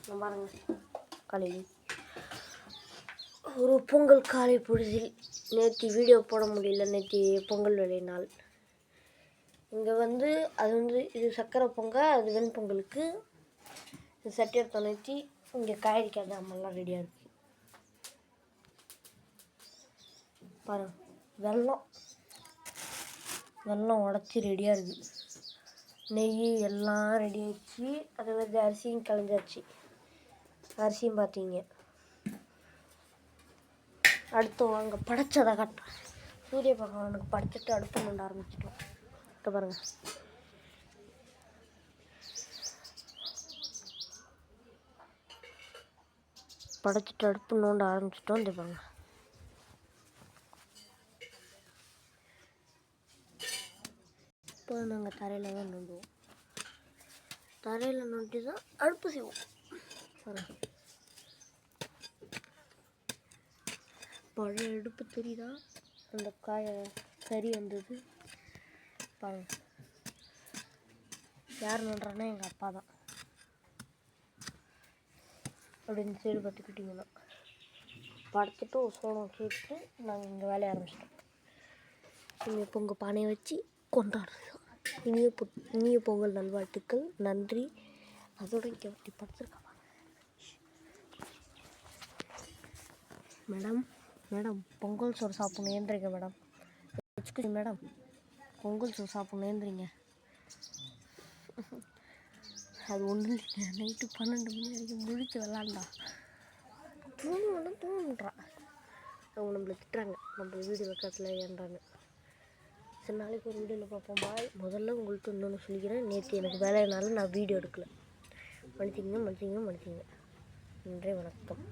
பாருங்க காலையில் ஒரு பொங்கல் காலை பொழுதில் நேற்று வீடியோ போட முடியல. நேற்று பொங்கல் வேலை நாள். இங்கே அது இது சக்கரை பொங்கல், அது வெண்பொங்கலுக்கு இது சட்டியை தொலைச்சி இங்கே காய்கறிக்காத அம்மெல்லாம் ரெடியாக இருக்குது. பாருங்க வெல்லம் உடச்சி ரெடியாக இருக்குது. நெய் எல்லாம் ரெடி ஆகிடுச்சு. அதே மாதிரி அரிசியும் கலைஞ்சாச்சு. அரிசியும் பார்த்தீங்க. அடுத்து வாங்க படைச்சதை காட்டுறேன். சூரிய பகவானுக்கு படைச்சிட்டு அடுப்பு நோண்ட ஆரம்பிச்சிட்டோம். பாருங்க படைச்சிட்டு அடுப்பு நோண்ட ஆரம்பிச்சிட்டோம். இந்த பாருங்க இப்போ நாங்கள் தரையில் தான் நோண்டுவோம். தரையில் நோண்டி தான் அடுப்பு செய்வோம். பாருங்க பழைய அடுப்பு தெரியுதா? அந்த கறி வந்தது பாருங்க. யார் நோண்டுறான்னா எங்கள் அப்பா தான். அப்படி இந்த சைடு பார்த்துக்கிட்டிங்கன்னா படுத்துட்டு சோளம் கேட்டு நாங்கள் இங்கே வேலையை ஆரம்பிச்சிட்டோம். இங்கே பொங்கல் பானையை வச்சு கொண்டாடுறோம். இனிய பொங்கல் நல்வாழ்த்துக்கள். நன்றி. அதோட இங்கே அப்படி படுத்துருக்கா மேடம் பொங்கல் சோறு சாப்பிட்ணும் ஏந்திரிங்க மேடம். மேடம் பொங்கல் சோறு சாப்பிட்ணும் ஏந்திரிங்க. அது ஒன்றும் இல்லைங்க. நைட்டு 12 மணி வரைக்கும் முழிச்சு விளாண்டா தூங்குறான். அவங்க நம்மளை திட்டுறாங்க, நம்ம வீடு பக்கத்தில் ஏன்றாங்க. சரி, நாளைக்கு ஒரு வீடியோவில் பார்ப்போம். பாய். முதல்ல உங்கள்கிட்ட இன்னொன்று சொல்லிக்கிறேன். நேற்று எனக்கு வேலையினால நான் வீடியோ எடுக்கலை. மன்னிச்சிங்க. நன்றி, வணக்கம்.